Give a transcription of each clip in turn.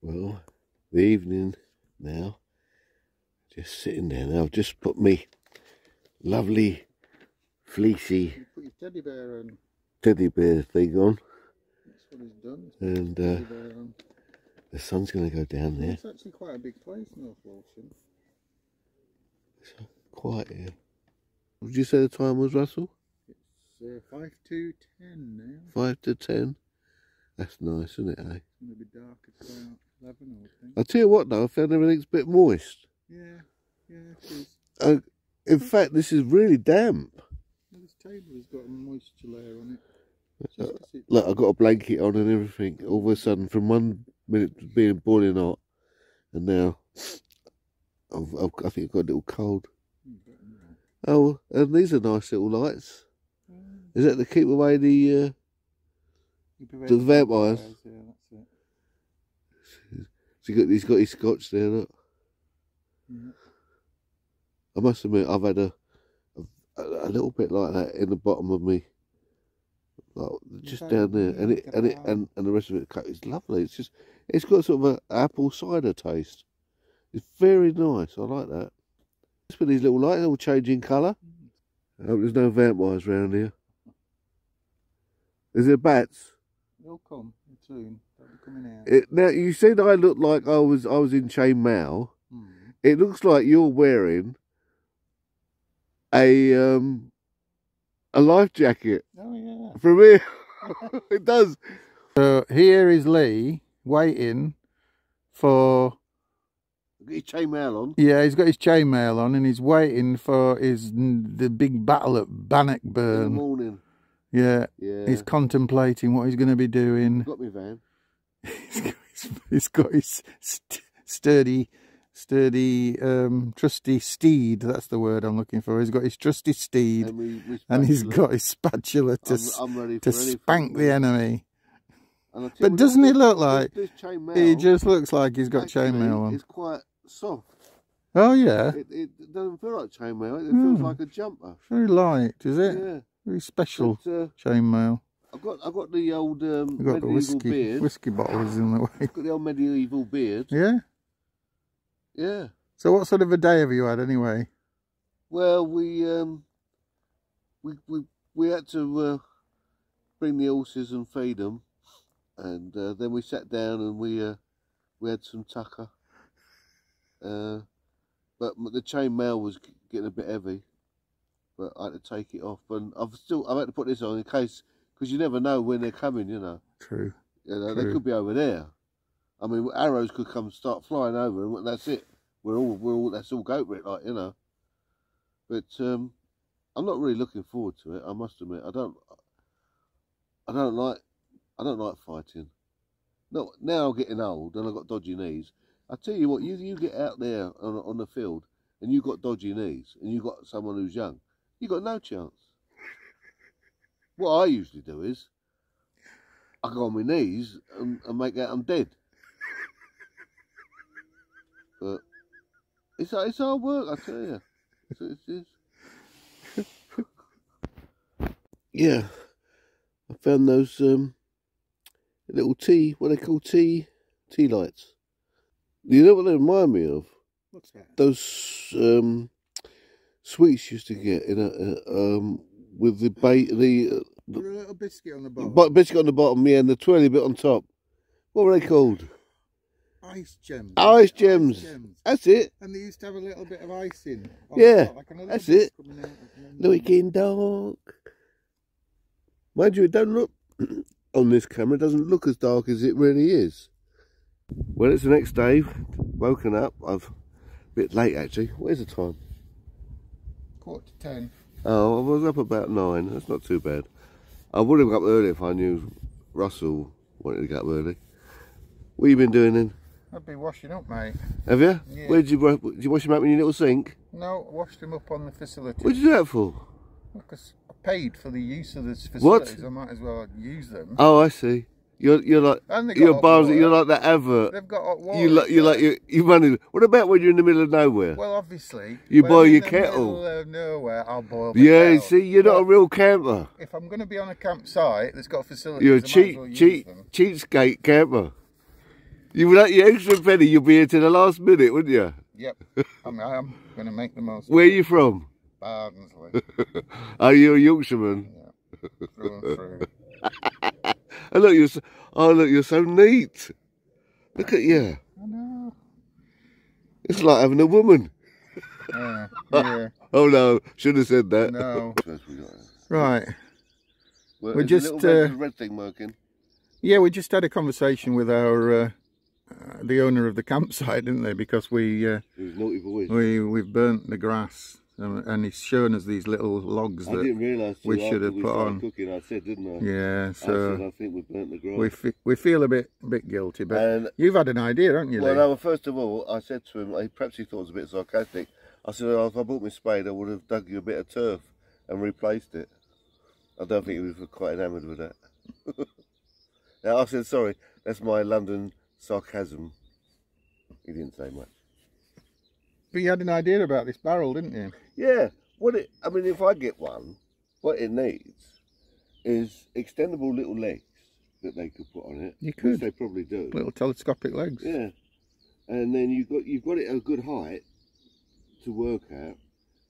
Well, the evening now, just sitting there now. I've just put me lovely fleecy You put your teddy bear thing on. That's what he's done. And the sun's going to go down there. It's actually quite a big place, North Walsham. It's quiet here. What did you say the time was, Russell? It's 5 to 10 now. 5 to 10. That's nice, isn't it, eh? It's going to be dark at about 11, I would think. I'll tell you what though, I found everything's a bit moist. Yeah, it is. In fact, this is really damp. Well, this table has got a moisture layer on it. Look, I've got a blanket on and everything. All of a sudden, from 1 minute being boiling hot, and now I think I've got a little cold. Oh, and these are nice little lights. Is that to keep away the vampires? Yeah, that's it. So he's got his scotch there, look. Yeah. I must admit, I've had a little bit like that in the bottom of me, like just down there, and the rest of it is lovely. It's got sort of an apple cider taste. It's very nice. I like that. Just with these little lights, all changing colour. I hope there's no vampires around here. Is there bats? They'll come soon. They'll be coming out. Now you said I looked like I was in chainmail. It looks like you're wearing a life jacket. Oh yeah. From here. It does. So here is Lee waiting for. He's got his chainmail on. Yeah, he's got his chainmail on, and he's waiting for the big battle at Bannockburn. In the morning. Yeah. Yeah. He's contemplating what he's going to be doing. I've got my van. He's got his sturdy, trusty steed. That's the word I'm looking for. He's got his trusty steed, and he's got his spatula to spank the enemy. But doesn't he look like he just looks like he's got chainmail on? It's quite soft. Oh yeah. It doesn't feel like chainmail. It feels like a jumper. Very light, is it? Yeah. Very special chainmail. I've got the old got medieval beard. Whiskey bottles in the way. I've got the old medieval beard. Yeah. Yeah. So what sort of a day have you had anyway? Well, we had to bring the horses and feed them, and then we sat down and we had some tucker. But the chainmail was getting a bit heavy, but I had to take it off, and I've had to put this on in case, because you never know when they're coming, you know. True. You know, they could be over there. I mean, arrows could come start flying over, and that's it. That's all goat bit, like, you know. But I'm not really looking forward to it. I must admit, I don't like fighting. No, now I'm getting old and I've got dodgy knees. I tell you what, you get out there on the field and you've got dodgy knees and you've got someone who's young, you've got no chance. What I usually do is I go on my knees and make out I'm dead. But it's hard work, I tell you. It is. Yeah, I found those little what they call tea lights. You know what they remind me of? What's that? Those sweets you used to get in with the little biscuit on the bottom. Biscuit on the bottom, yeah, and the twirly bit on top. What were they called? Ice gems. Ice gems. That's it. And they used to have a little bit of ice in. Yeah, like that's it. Looking dark. Mind you, it don't look on this camera. It doesn't look as dark as it really is. Well, it's the next day. Woken up. A bit late actually. What is the time? 9:45. Oh, I was up about 9. That's not too bad. I would have got up early if I knew Russell wanted to get up early. What have you been doing then? I've been washing up, mate. Have you? Yeah. Did you wash them up in your little sink? No, I washed them up on the facility. What did you do that for? Because I paid for the use of this facilities. What? I might as well use them. Oh, I see. You're like you're like that advert. They've got hot water. You running. What about when you're in the middle of nowhere? Well, obviously, you boil your kettle. In the middle of nowhere, I'll boil. Yeah, kettle. see, you're not a real camper. If I'm going to be on a campsite that's got facilities, you're a cheapskate camper. You would your extra penny, you'll be here to the last minute, wouldn't you? Yep. I am going to make the most. Where are you from? Barnsley. Are you a Yorkshireman? Yeah. Through and through. And look, you're so neat. Look at you. I know. It's like having a woman. Yeah. Yeah. Oh no, should have said that. No. Right. Well, we're just red thing working. Yeah, we just had a conversation with our the owner of the campsite, didn't they? Because we've burnt the grass, and he's shown us these little logs that didn't realise we should have put on. Cooking, I said, didn't I? Yeah, so I think we burnt the grass. We feel a bit guilty, but you've had an idea, haven't you? Well, no, first of all, I said to him, perhaps he thought it was a bit sarcastic. I said, oh, if I bought my spade, I would have dug you a bit of turf and replaced it. I don't think he was quite enamoured with that. Now, I said, sorry, that's my London sarcasm. He didn't say much. But you had an idea about this barrel, didn't you? Yeah. I mean, if I get one, what it needs is extendable little legs that they could put on it. You could. Which they probably do. Little telescopic legs. Yeah. And then you've got it at a good height to work at,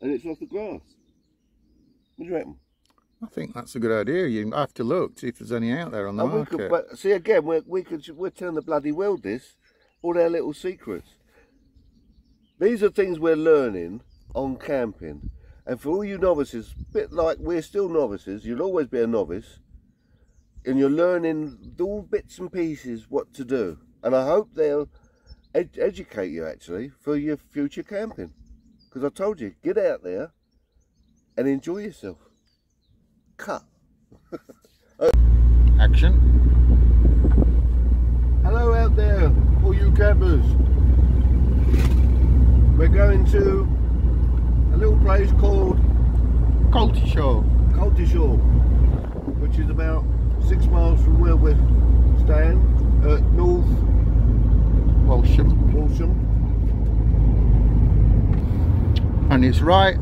and it's off the grass. What do you reckon? I think that's a good idea. You have to look, see if there's any out there on the market. But see, again, we're telling the bloody world this, all our little secrets. These are things we're learning on camping. And for all you novices, a bit like we're still novices, you'll always be a novice, and you're learning all bits and pieces what to do. And I hope they'll educate you, actually, for your future camping. Because I told you, get out there and enjoy yourself. Cut. Action. Hello out there, all you campers. We're going to a little place called COLTISHALL. COLTISHALL, which is about 6 miles from where we're staying at North Walsham. And it's right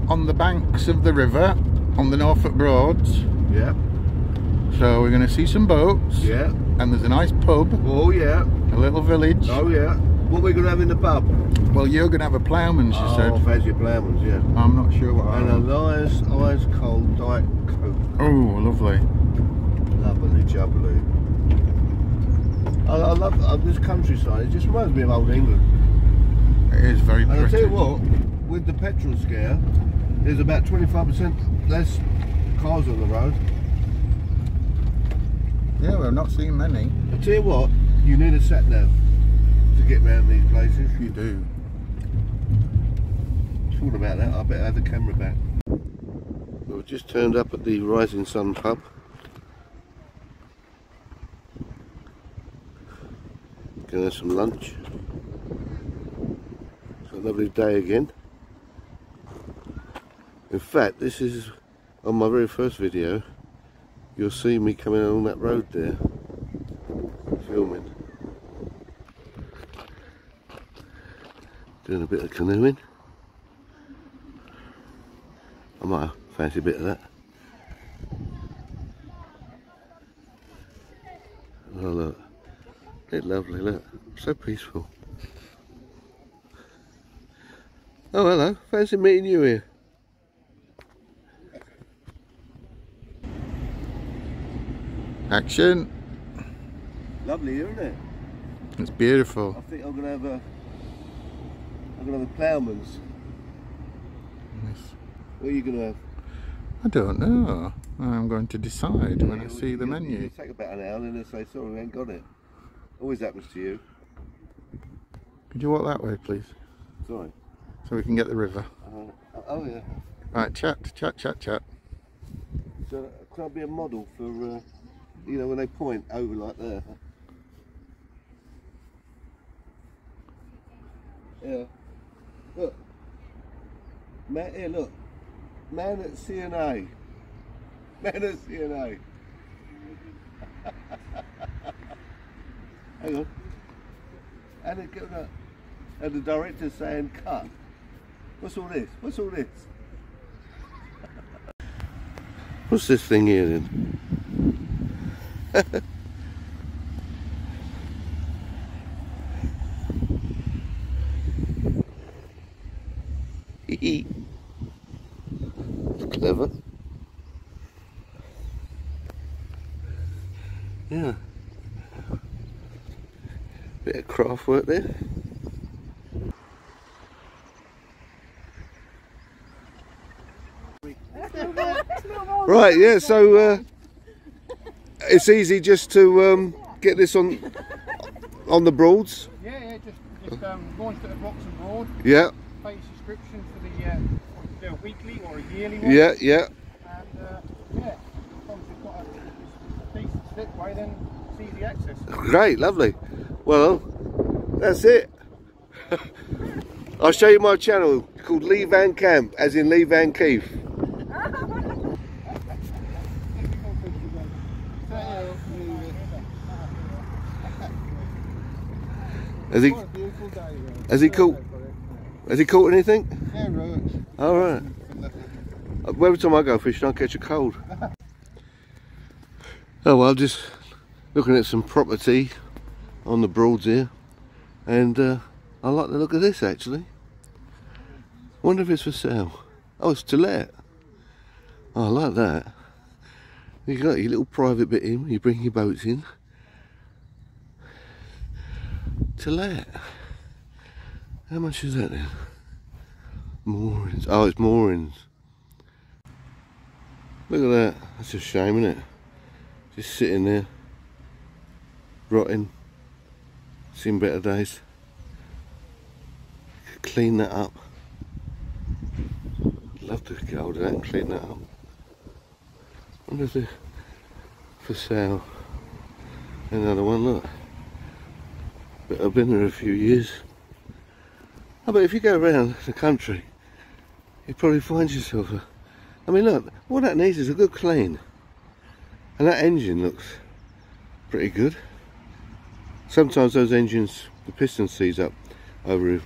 on the banks of the river on the Norfolk Broads. Yeah. So we're going to see some boats. Yeah. And there's a nice pub. Oh yeah. A little village. Oh yeah. What are we going to have in the pub? Well, you're going to have a ploughman's, you said. Oh, fancy ploughman's, yeah. I'm not sure what I want. And a nice, ice cold Diet Coke. Oh, lovely. Lovely jubbly. I love this countryside. It just reminds me of old England. It is very pretty. And I'll tell you what, with the petrol scare, there's about 25% less cars on the road. Yeah, we're not seeing many. I'll tell you what, you need a sat-nav to get around these places. You do. Talking about that, I better have the camera back. We've just turned up at the Rising Sun pub. Gonna have some lunch. It's a lovely day again. In fact, this is on my very first video. You'll see me coming along that road there, filming. Doing a bit of canoeing. I might fancy a bit of that. Oh look, it's lovely, look, so peaceful. Oh hello, fancy meeting you here. Action. Lovely, isn't it? It's beautiful. I think I'm gonna have a ploughman's. Yes. What are you gonna have? I don't know. I'm going to decide when I see the menu. It'll take about an hour and then they'll say, sorry, we ain't got it. Always happens to you. Could you walk that way, please? Sorry. So we can get the river. Oh yeah. Right, chat. So can I be a model for, you know, when they point over like there? Yeah. Look. Man, here, look. Man at CNA. Man at CNA. Hang on. And the director's saying cut. What's all this? What's all this? What's this thing here then? Clever. Yeah. Bit of craft work there. Right, yeah, so it's easy just to get this on the Broads. Yeah, just launched at the Vauxhall Broad. Yeah. Pay a subscription for the weekly or a yearly one. Yeah. And yeah, as long as you've got a decent slipway, then it's easy access. Great, lovely. Well, that's it. I'll show you my channel called Lee Van Camp, as in Lee Van Keith. Has he caught anything? Yeah, right. All right. Every time I go fishing, I catch a cold. Oh well, just looking at some property on the Broads here, and I like the look of this actually. Wonder if it's for sale. Oh, it's to let. Oh, I like that. You got your little private bit in. You bring your boats in. To let. How much is that then? Moorings. Oh, it's moorings. Look at that. That's a shame, isn't it? Just sitting there, rotting. Seen better days. Clean that up. Love to get hold of that and clean that up. Wonder if they're for sale. Another one, look. But I've been there a few years. Oh, but if you go around the country, you probably find yourself a... I mean, look, all that needs is a good clean. And that engine looks pretty good. Sometimes those engines, the piston seize up over it,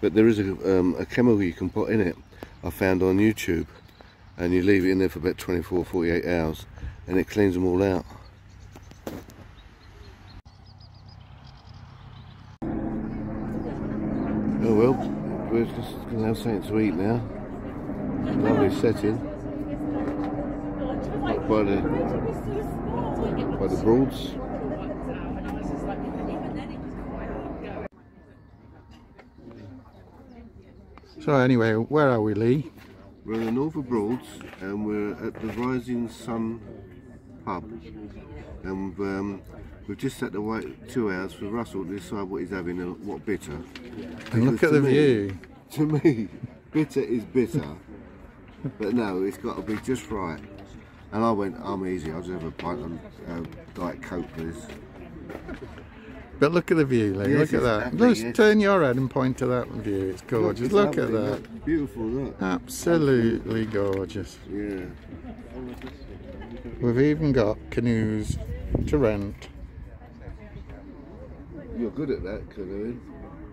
but there is a chemical you can put in it, I found on YouTube, and you leave it in there for about 24-48 hours, and it cleans them all out. Oh well, we're just going to have something to eat now. Lovely setting. Up by the Broads. So anyway, where are we, Lee? We're in the north of Broads, and we're at the Rising Sun pub, and we've just had to wait 2 hours for Russell to decide what he's having and what bitter. And look at the view. To me, bitter is bitter, but no, it's got to be just right. And I went, I'm easy, I'll just have a pint of Diet Coke, please. But look at the view, Lee. Yes, look at that. Exactly, Just turn your head and point to that view. It's gorgeous. Look at that. Look, beautiful, look. Absolutely gorgeous. Yeah. We've even got canoes to rent. You're good at that, canoeing.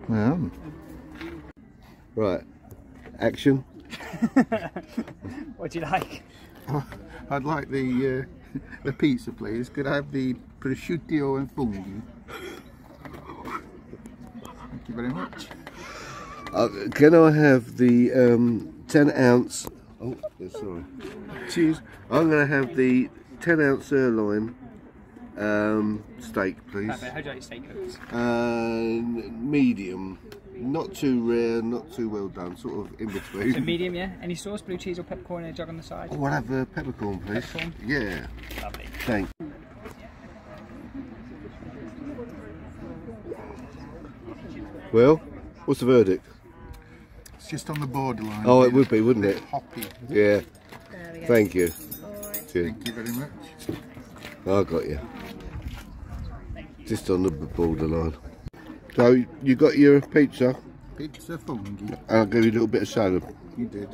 Yeah. Right. Action. What do you like? Oh, I'd like the pizza, please. Could I have the prosciutto and funghi? Thank you very much. Can I have the 10-ounce? Oh, sorry. Cheers. I'm going to have the 10-ounce sirloin steak, please. How do you like steak cooked? Medium. Not too rare, not too well done, sort of in between. So medium, yeah? Any sauce, blue cheese or peppercorn in a jug on the side? Oh, I'll have peppercorn, please. Peppercorn? Yeah. Lovely. Thanks. Well, what's the verdict? It's just on the borderline. Oh, it would be, wouldn't it? Hoppy. Yeah. Thank you. Cheers. Thank you very much. I got you. Just on the borderline. So you got your pizza? Pizza funghi. And I'll give you a little bit of salad. You did.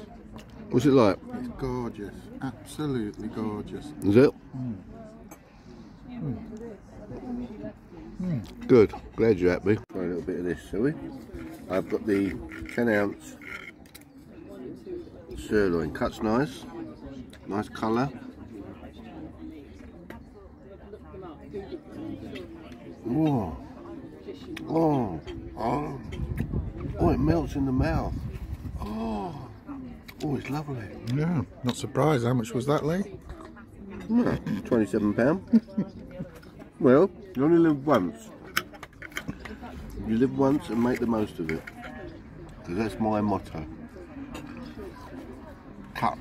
What's it like? It's gorgeous. Absolutely gorgeous. Is it? Good. Glad you're happy. Try a little bit of this, shall we? I've got the 10-ounce sirloin. Cuts nice. Nice colour. Oh. Oh. Oh. Oh, it melts in the mouth. Oh. Oh, it's lovely. Yeah, not surprised. How much was that, Lee? Yeah, £27. Well, you only live once. You live once and make the most of it. Because that's my motto. Cut.